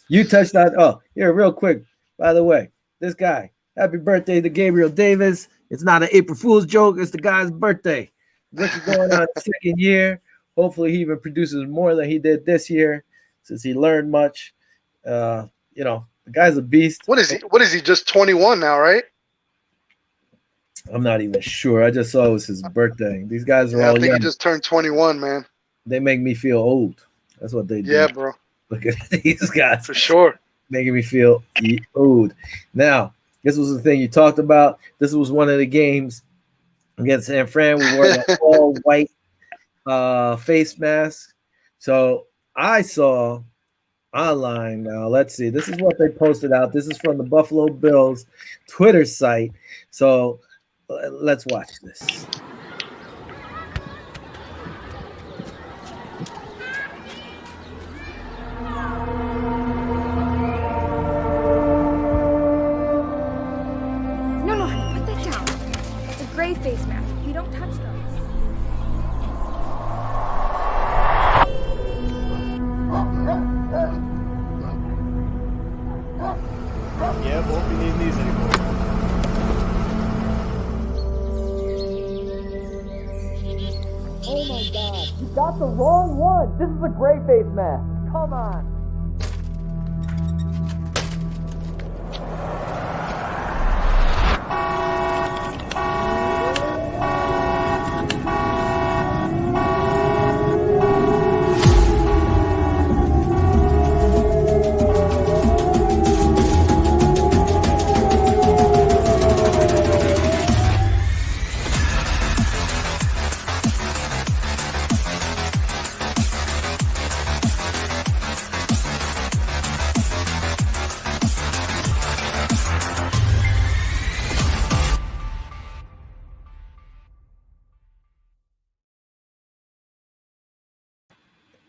You touched on, here, real quick. By the way, this guy, happy birthday to Gabriel Davis. It's not an April Fool's joke. It's the guy's birthday. Rookie going on second year. Hopefully he even produces more than he did this year since he learned much. The guy's a beast. What is he? What is he? Just 21 now, right? I'm not even sure. I just saw it was his birthday. These guys are all I think young. he just turned 21, man. They make me feel old. That's what they do. Yeah, bro. Look at these guys. For sure. Making me feel old. Now, this was the thing you talked about. This was one of the games against San Fran. We wore an all white face mask. So I saw online now. Let's see. This is what they posted out. This is from the Buffalo Bills Twitter site. So let's watch this. No, honey, put that down. It's a gray face mask. You don't touch those. Yeah, won't be needing these anymore. Oh my god, you got the wrong one! This is a gray face mask. Come on.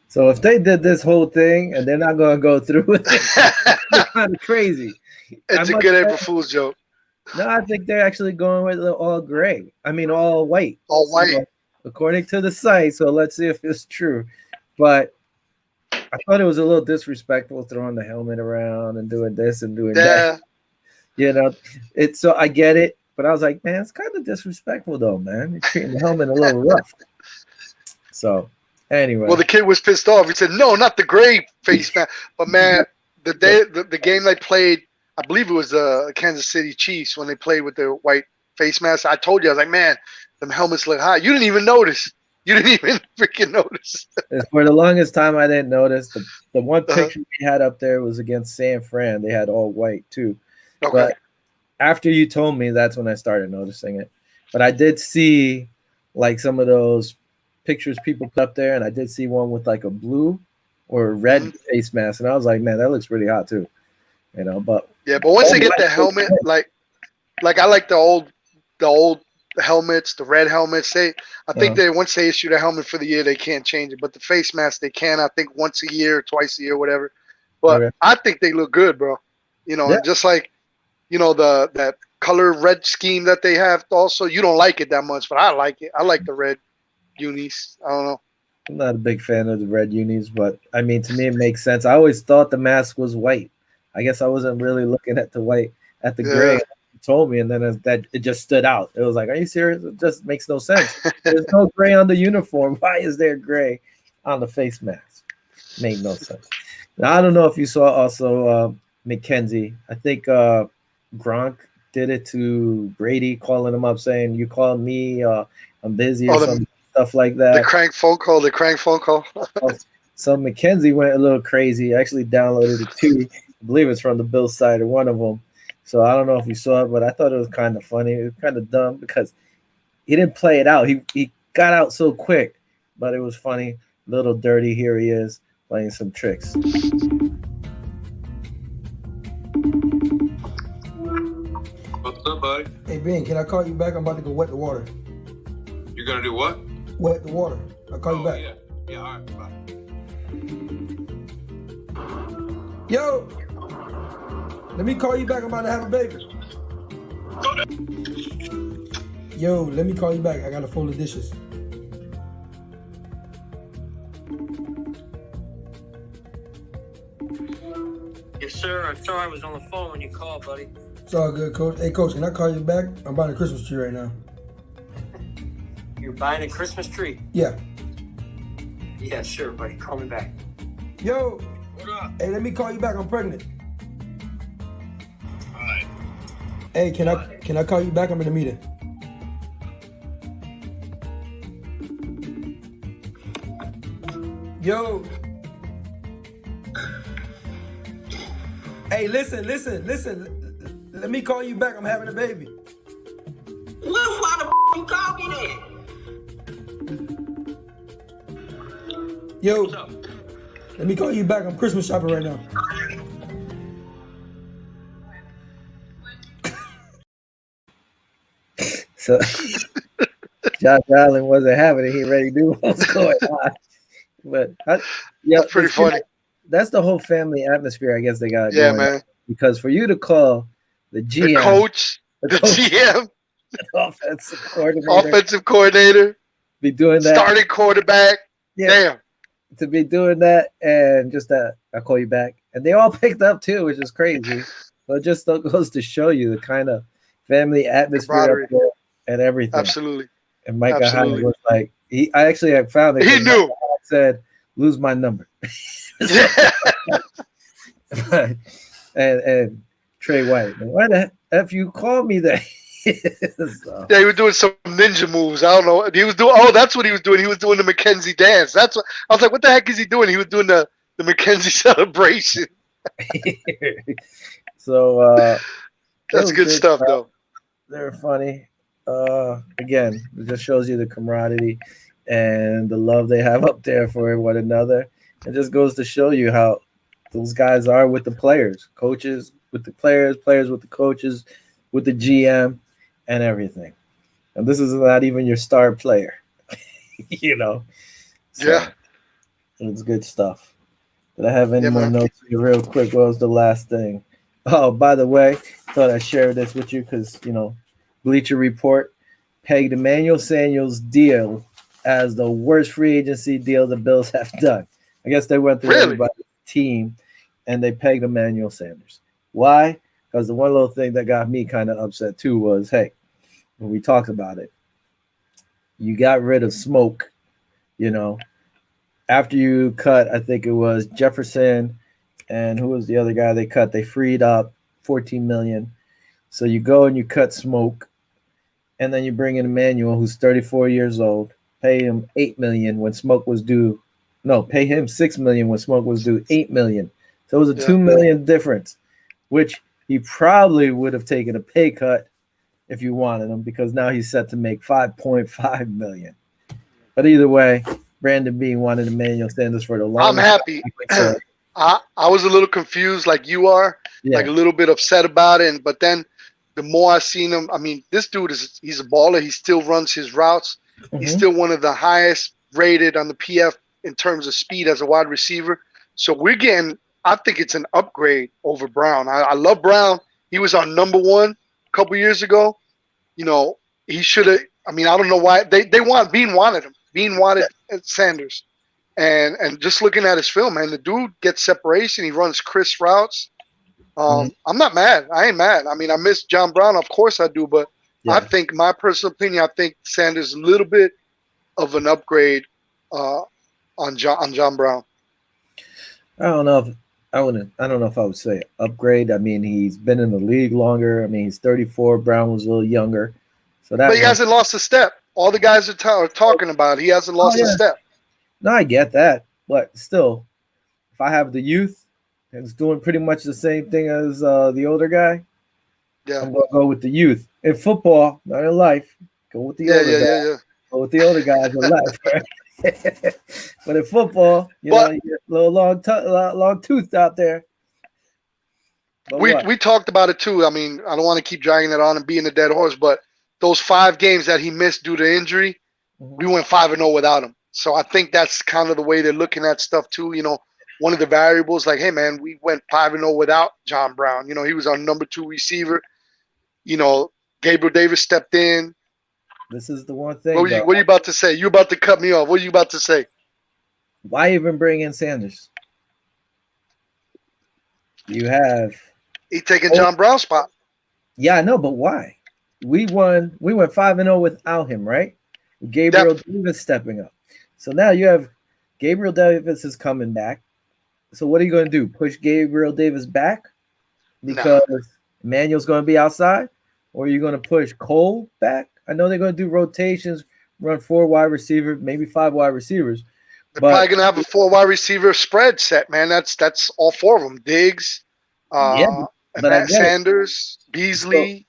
So if they did this whole thing and they're not going to go through with it, they're kind of crazy. It's a good April Fool's joke. No, I think they're actually going with all gray. I mean, all white. All white. So, according to the site. So let's see if it's true. But I thought it was a little disrespectful throwing the helmet around and doing this and doing that. It's so I get it. But I was like, man, it's kind of disrespectful though, man. You're treating the helmet a little rough. So anyway. Well, the kid was pissed off. He said, "No, not the gray face mask." But man, the game they played, I believe it was the Kansas City Chiefs when they played with their white face masks. I told you, I was like, man, them helmets look hot. You didn't even notice. You didn't even freaking notice. For the longest time, I didn't notice. The one picture we had up there was against San Fran. They had all white too. Okay. But after you told me, that's when I started noticing it. But I did see like some of those pictures people put up there, and I did see one with like a blue or a red face mask, and I was like, man, that looks pretty hot too. But yeah, but once they get the helmet, like I like the old helmets, the red helmets. I think they once they issue the helmet for the year, they can't change it. But the face mask, they can. I think once a year, twice a year, whatever. But I think they look good, bro. And just like that color red scheme that they have. Also, you don't like it that much, but I like it. I like the red unis. I don't know. I'm not a big fan of the red unis, but I mean, to me, it makes sense. I always thought the mask was white. I guess I wasn't really looking at the white, at the gray. You told me, and then it just stood out. It was like, are you serious? It just makes no sense. There's no gray on the uniform. Why is there gray on the face mask? Made no sense. Now, I don't know if you saw also McKenzie. I think Gronk did it to Brady, calling him up saying, "You called me, I'm busy," or something. Stuff like that. The crank phone call. So McKenzie went a little crazy. I actually downloaded it too. I believe it's from the Bills side or one of them. So I don't know if you saw it, but I thought it was kind of funny. It was kind of dumb because he didn't play it out. He got out so quick, but it was funny. A little dirty. Here he is playing some tricks. What's up, buddy? Hey, Ben, can I call you back? I'm about to go wet the water. You're gonna do what? Wet the water. I'll call you back. Yeah, all right, bye. Yo! Let me call you back. I'm about to have a baby. Yo, let me call you back. I gotta fold the dishes. Yes, sir. I'm sorry I was on the phone when you called, buddy. It's all good, Coach. Hey, Coach, can I call you back? I'm buying a Christmas tree right now. You're buying a Christmas tree? Yeah. Yeah, sure, buddy. Call me back. Yo! What up? Hey, let me call you back. I'm pregnant. All right. Hey, can I call you back? I'm in a meeting. Yo! Hey, listen. Let me call you back. I'm having a baby. Well, why the you call me then? Yo, let me call you back. I'm Christmas shopping right now. So Josh Allen wasn't having it. He already knew what was going on. But that's pretty funny. That's the whole family atmosphere, I guess they got. Yeah, man. On. Because for you to call the GM, the coach, the GM, offensive coordinator, be doing that, starting quarterback. Yeah. Damn. To be doing that and just that, I'll call you back. And they all picked up too, which is crazy. So it just goes to show you the kind of family atmosphere up there and everything. Absolutely. And Micah Hyde was like, I actually had found it. He knew. Said, lose my number. and Trey White. Why the F you call me that? So. Yeah, he was doing some ninja moves. I don't know. He was doing. Oh, that's what he was doing. He was doing the McKenzie dance. That's what I was like. What the heck is he doing? He was doing the McKenzie celebration. So that's good stuff, though. They're funny. Again, it just shows you the camaraderie and the love they have up there for one another. It just goes to show you how those guys are with the players, coaches with the players, players with the coaches, with the GM, and everything. And this is not even your star player, So, yeah. It's good stuff. Did I have any more notes for you real quick? What was the last thing? Oh, by the way, thought I'd share this with you because, Bleacher Report pegged Emmanuel Sanders' deal as the worst free agency deal the Bills have done. I guess they went through everybody's team and they pegged Emmanuel Sanders. Why? Because the one little thing that got me kind of upset too was, hey, when we talked about it, you got rid of Smoke, after you cut, I think it was Jefferson and who was the other guy they cut? They freed up $14 million. So you go and you cut Smoke, and then you bring in Emmanuel, who's 34 years old, pay him $8 million when Smoke was due. No, pay him $6 million when Smoke was due $8 million. So it was a $2 million difference, which he probably would have taken a pay cut if you wanted him, because now he's set to make $5.5 million. But either way, Brandon Beane wanted Emmanuel Sanders for the long. I'm happy. I was a little confused, like you are, like a little bit upset about it, but then the more I've seen him, I mean, this dude he's a baller. He still runs his routes. He's still one of the highest rated on the PF in terms of speed as a wide receiver. So I think it's an upgrade over Brown. I love Brown. He was our number one a couple years ago. You know, he should have. I mean, I don't know why Bean wanted him. Bean wanted Sanders, and just looking at his film, man, the dude gets separation. He runs crisp routes. I'm not mad. I ain't mad. I mean, I miss John Brown, of course I do, but I think, my personal opinion, I think Sanders is a little bit of an upgrade on John Brown. I don't know if I don't know if I would say upgrade. I mean, he's been in the league longer. I mean, he's 34. Brown was a little younger, but he hasn't lost a step. All the guys are talking about, he hasn't lost a step. No, I get that, but still, if I have the youth that's doing pretty much the same thing as the older guy, I'm gonna go with the youth. In football, not in life, go with the older guy. Go with the older guys in life. Right? But in football, you know, you get a little long tooth out there. But we talked about it too. I mean, I don't want to keep dragging it on and being a dead horse, but those 5 games that he missed due to injury, we went 5-0 without him. So I think that's kind of the way they're looking at stuff too. You know, one of the variables, like, hey man, we went 5-0 without John Brown. You know, he was our number 2 receiver. You know, Gabriel Davis stepped in. This is the one thing. What are you about to say? You're about to cut me off. What are you about to say? Why even bring in Sanders? You have he taking John Brown's spot. Yeah, I know, but why? We went 5-0 without him, right? Gabriel Davis stepping up. So now you have Gabriel Davis is coming back. So what are you going to do? Push Gabriel Davis back because Emmanuel's going to be outside, or are you going to push Cole back? I know they're going to do rotations, run 4 wide receivers, maybe 5 wide receivers. They're probably going to have a 4 wide receiver spread set, man. That's all 4 of them. Diggs, Sanders, Beasley. So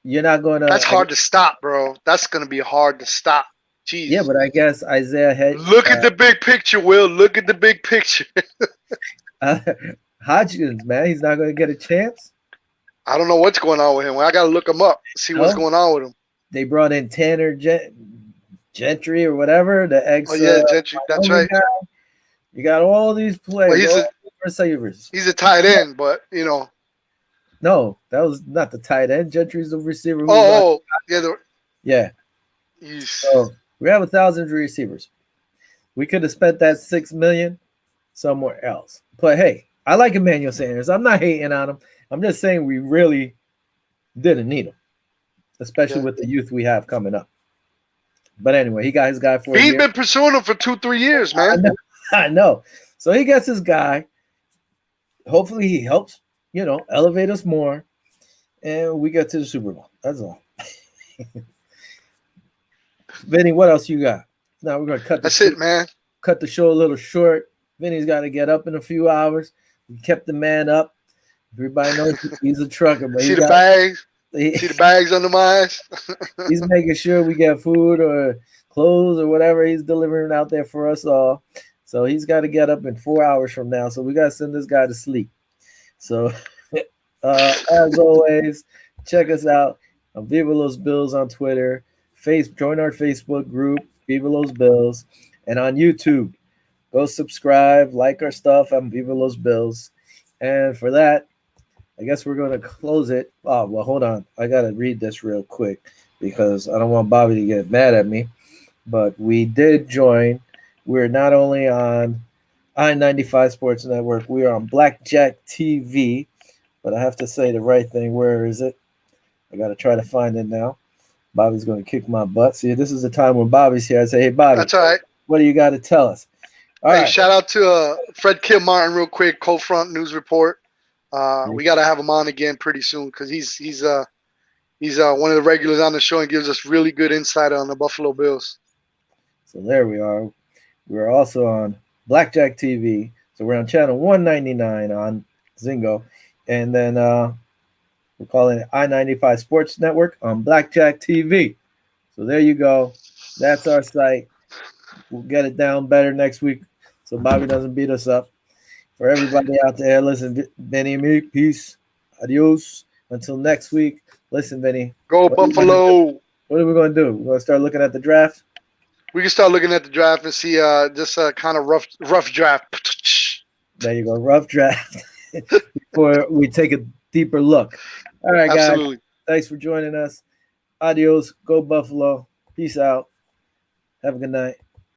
you're not going to. That's hard to stop, bro. That's going to be hard to stop. Jeez. Yeah, but I guess Isaiah had. Look at the big picture, Will. Look at the big picture. Hodgkins, man, he's not going to get a chance. I don't know what's going on with him. I got to look him up, see what's going on with him. They brought in Tanner Gentry or whatever, the ex. Oh yeah, Gentry. That's right. Guy. You got all these players. Well, receivers. He's a tight end, but you know. No, that was not the tight end. Gentry's the receiver. Yeah. So we have 1,000 receivers. We could have spent that $6 million somewhere else. But hey, I like Emmanuel Sanders. I'm not hating on him. I'm just saying we really didn't need him, especially with the youth we have coming up. But anyway, he got his guy for. He's been pursuing him for 2-3 years, man. I know. So he gets his guy. Hopefully, he helps. Elevate us more, and we get to the Super Bowl. That's all. Vinny, what else you got? Now we're gonna cut. That's it, man. Cut the show a little short. Vinny's got to get up in a few hours. We kept the man up. Everybody knows he's a trucker, but see the bags. See the bags under my eyes. He's making sure we get food or clothes or whatever he's delivering out there for us all. So he's got to get up in 4 hours from now. So we got to send this guy to sleep. So as always, check us out on Viva Los Bills on Twitter. Join our Facebook group, Viva Los Bills. And on YouTube, go subscribe, like our stuff on Viva Los Bills. And for that, I guess we're going to close it. Oh, well, hold on. I got to read this real quick because I don't want Bobby to get mad at me. But we did join. We're not only on I-95 Sports Network, we are on Blackjack TV. But I have to say the right thing. Where is it? I got to try to find it now. Bobby's going to kick my butt. See, this is the time when Bobby's here. I say, hey, Bobby. That's all right. What do you got to tell us? All right. Shout out to Fred Kim Martin real quick, Cold Front News Report. We got to have him on again pretty soon because he's one of the regulars on the show and gives us really good insight on the Buffalo Bills. So there we are. We're also on Blackjack TV. So we're on channel 199 on Zingo. And then we're calling it I-95 Sports Network on Blackjack TV. So there you go. That's our site. We'll get it down better next week so Bobby doesn't beat us up. For everybody out there, listen, Vinny and me, peace. Adios. Until next week, Listen, Vinny. Go Buffalo. What are we going to do? We're going to start looking at the draft? We can start looking at the draft and see this kind of rough draft. There you go. Rough draft before we take a deeper look. All right, guys. Absolutely. Thanks for joining us. Adios. Go Buffalo. Peace out. Have a good night.